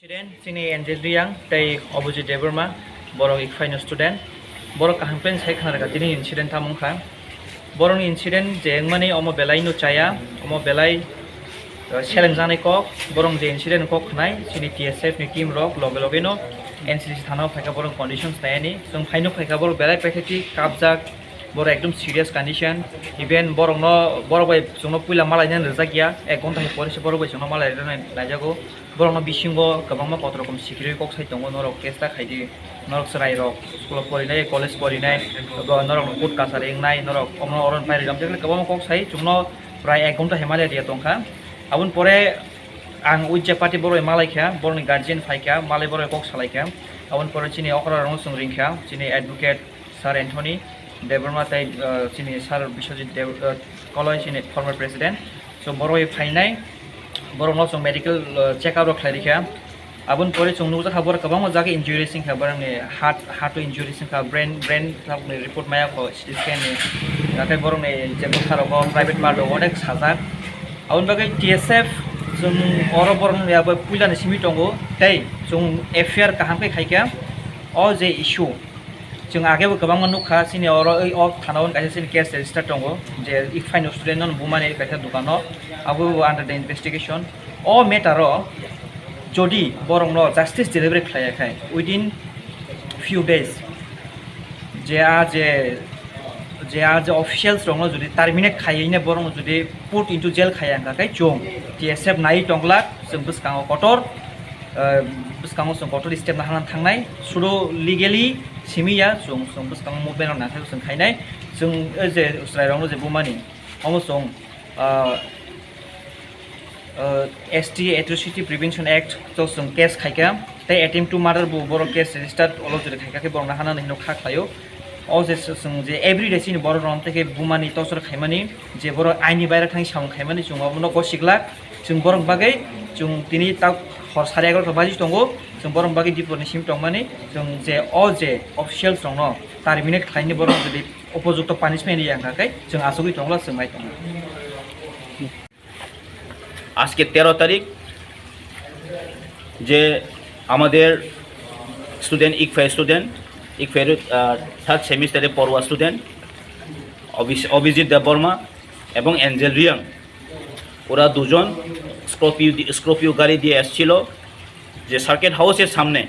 Student sini Angel Riang tei Opposite Deborma borok ikfaino student borok kahangpen sai khana ka tini incident tamung kha borok ni incident je engmani omo belai no chaya omo belai challenge jane kok borok je incident kok khnai sini TSF ni team rok loge loge no NCC thana phaika borok conditions tayani jong phaino phaika borok belai paikati kabjak borok ekdom serious condition even borok no borok bai jongno puila malai nan rjakia ek ghonta he pore se borok bai jongno malai najago borok no bisingo kwbangma kot rokom sikiri kok sai tongo norok kesta khaidi norok serai rok school porinai college porinai norok court kasar engnai norok omno oron pai ram jekle kwbangma kok sai jongno prai ek ghonta he malai dia tongkha abun pore ang ujja party borok malai kha borok ni guardian phaikha malai borok kok salai kha abun pore chini okra rong sung ringkha chini advocate sir Anthony Deborma tai chini sir Biswajit college chini former president so borok phainai borok no song medical check up rok khlairikha abun pore chung nukja khabor kabang jaga injury sing khabar ni heart injury sing kha brain thak ni report maya ko CT scan ni nakai borok ni je tharo ko private part ro onek sajak abun bagai TSF chung oro borok ni abo puila ni simi tongo tai chung affair kaham kai khaikha o je issue जों आगे गोबां नुखा सिनि अर थानाव गाइसे सिनि case register दंगो जे इक fine student नन बुमानि गाइसा दुकानो आबो आन्डार द इनभेस्टिगेशन अ मेटार जदि बरं न जस्टिस डिलीवरी खायाखै उइदिन फ्यू डेज जे आज ऑफिशियल्स दंगो जुदि टर्मिनेट खायैने बरं जुदि पुट इनटु जेल खायांगाखै जों TSF नाय टंगला जों बसकाङो कटर बसकाङो जों कटर स्टेप नाहानानै थांनाय सुदो लिगेलि सिमिया जों बसकाङो मुभमेन्ट नाथाय जों खायनाय जों जे उसरायरावनो जे बुमानि अमसं ST एट्रोसिटी प्रिवेंशन एक्ट जों केस खायका ते अटेम्प्ट टु मार्डार बर केस रेजिस्टार अल जुदि खायकाखै बरं नाहानानै हिनो खाख्लायो अ जे जों जे एभ्रिडे सिनि बर रम तेके बुमानि तसर खायमानि जे बर आइनि बायरा थांनि साउन खायमानि जों अबनो गसिगला जों बरं बागै जों दिनै ता हर 11:30 बाजि दंगो जों बरं बागै दिपरनि सिम दंमानि जों जे अफिशियल्स दङ टार्मिनेट खायनि बरं जुदि उपयुक्त पानिशमेन्ट यांगाखै जों आसुगि दंला जों माइ दं আজকে 13 তারিখ যে আমাদের স্টুডেন্ট ইকফের থার্ড সেমিস্টারে পড়ুয়া স্টুডেন্ট অভিজিৎ দেববর্মা এবং এঞ্জেল রিয়াং ওরা দুজন স্করপিও গাড়ি দিয়ে এসেছিল যে সার্কিট হাউসের সামনে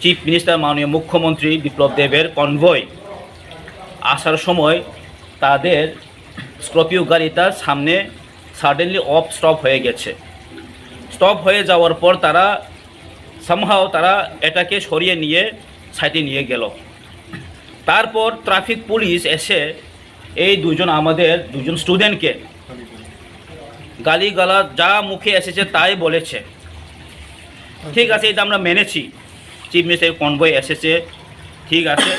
চিফ মিনিস্টার মাননীয় মুখ্যমন্ত্রী বিপ্লব দেবের কনভয় আসার সময় তাদের স্করপিও গাড়িটার সামনে সাডেনলি স্টপ হয়ে গেছে স্টপ হয়ে যাওয়ার পর তারা সামহাও তারা এটাকে সরিয়ে নিয়ে সাইডে নিয়ে গেল তারপর ট্রাফিক পুলিশ এসে এই আমাদের দুজন স্টুডেন্টকে গালিগালা যা মুখে এসেছে তাই বলেছে ঠিক আছে এটা আমরা মেনেছি চিফ মিনিস্টার কনভয় এসেছে ঠিক আছে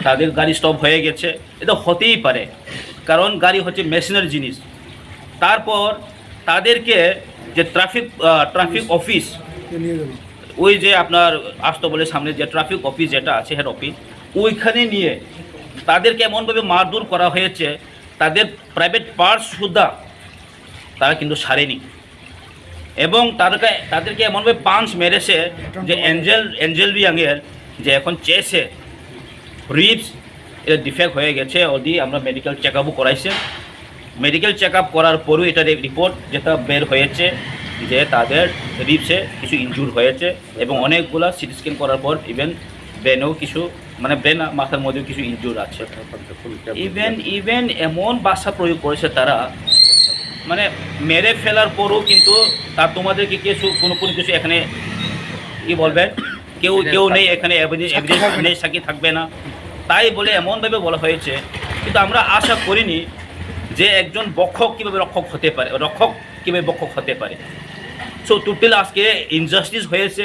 তাদের গাড়ি স্টপ হয়ে গেছে এটা হতেই পারে কারণ গাড়ি হচ্ছে মেশিনারি জিনিস তারপর তাদেরকে যে ট্রাফিক অফিস ওই যে আপনার আস্তবলের সামনে যে ট্রাফিক অফিস যেটা আছে হেড অফিস ওইখানে নিয়ে তাদেরকে এমনভাবে মারধর করা হয়েছে তাদের প্রাইভেট পার্টস সুদ্ধা তারা কিন্তু ছাড়েনি এবং তাদেরকে এমনভাবে পাঞ্চ মেরেছে যে এঞ্জেল রিয়াংয়ের যে এখন চেসে রিবস এটা ডিফেক্ট হয়ে গেছে অলরেডি আমরা মেডিকেল চেক আপও করাইছে মেডিকেল চেক আপ করার পরও এটার রিপোর্ট যেটা বের হয়েছে যে তাদের রিবসে কিছু ইনজুর হয়েছে এবং অনেকগুলা সিটি স্ক্যান করার পর ইভেন ব্রেনেও কিছু মানে ব্রেন মাথার মধ্যেও কিছু ইনজুর আছে ইভেন এমন ভাষা প্রয়োগ করেছে তারা মানে মেরে ফেলার পরও কিন্তু তার তোমাদেরকে কোনো কিছু এখানে কি বলবেন কেউ নেই এখানে এভিডেন্স সাক্ষী থাকবে না তাই বলে এমনভাবে বলা হয়েছে কিন্তু আমরা আশা করিনি যে একজন বক্ষক কীভাবে রক্ষক হতে পারে সো টোটাল আজকে ইনজাস্টিস হয়েছে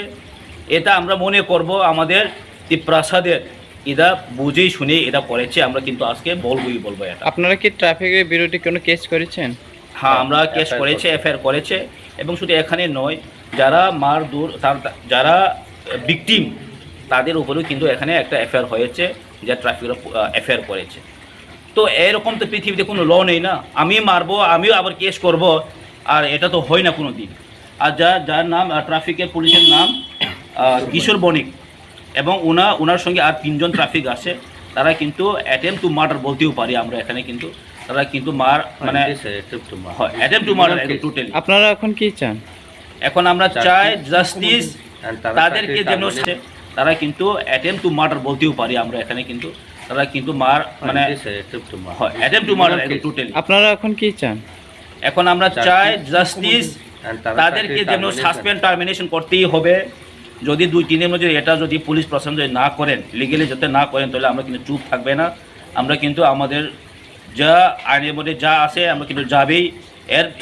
এটা আমরা মনে করব আমাদের প্রাসাদের এরা বুঝেই শুনে এটা করেছে আমরা কিন্তু আজকে বলবো এটা আপনারা কি ট্রাফিকের বিরুদ্ধে কোনো কেস করেছেন হ্যাঁ আমরা কেস করেছে এফআইআর করেছে এবং শুধু এখানে নয় যারা যারা ভিকটিম তাদের উপরেও কিন্তু এখানে একটা এফআইআর হয়েছে যা ট্রাফিকের এফআইআর করেছে তো এরকম তো পৃথিবীতে কোনো ল নেই না আমি মারবো আমিও আবার কেস করব আর এটা তো হয় না কোনো দিন আর যার নাম ট্রাফিকের পুলিশের নাম কিশোর বণিক, এবং ওনার সঙ্গে আর 3 জন ট্রাফিক আছে। তারা কিন্তু অ্যাটেম্প টু মার্ডার বলতেও পারি আমরা এখানে, কিন্তু তারা কিন্তু মানে অ্যাটেম্প টু মার্ডার টোটালি। আপনারা এখন কি চান? এখন আমরা চাই জাস্টিস, তাদেরকে যেন তারা কিন্তু অ্যাটেম্প টু মার্ডার বলতেও পারি আমরা এখানে, কিন্তু তারা কিন্তু মানে অ্যাটেম্প টু মার্ডার টোটালি। আপনারা এখন কি চান? এখন আমরা চাই জাস্টিস, তাদেরকে যেন সাসপেন্ড টার্মিনেশন করতেই হবে। যদি 2-3 দিনের মধ্যে এটা যদি পুলিশ প্রশাসন যদি না করেন, লিগেলি যাতে না করেন, তাহলে আমরা কিন্তু চুপ থাকবে না। আমরা কিন্তু আমাদের যা আইনের মধ্যে যা আছে আমরা কিন্তু যাবেই।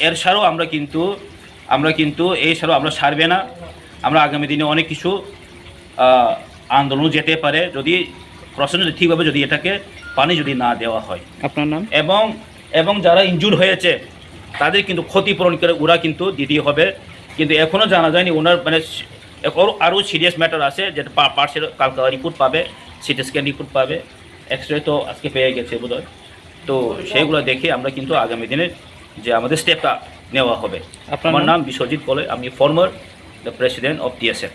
এর ছাড়াও আমরা কিন্তু এই ছাড়াও আমরা ছাড়বে না। আমরা আগামী দিনে অনেক কিছু আন্দোলন যেতে পারে যদি প্রশাসন ঠিকভাবে যদি এটাকে পানি যদি না দেওয়া হয়। আপনার নাম? এবং যারা ইনজুর হয়েছে তাদের কিন্তু ক্ষতিপূরণ করে ওরা কিন্তু দিতেই হবে। কিন্তু এখনও জানা যায়নি ওনার মানে আরও সিরিয়াস ম্যাটার আছে, যেটা পার্সের কালকা রিপোর্ট পাবে, সিটি স্ক্যান রিপোর্ট পাবে, এক্স রে তো আজকে পেয়ে গেছে বোধহয়। তো সেইগুলো দেখে আমরা কিন্তু আগামী দিনে যে আমাদের স্টেপটা নেওয়া হবে। আমার নাম বিশ্বজিৎ কলে, আমি former the president of TSF।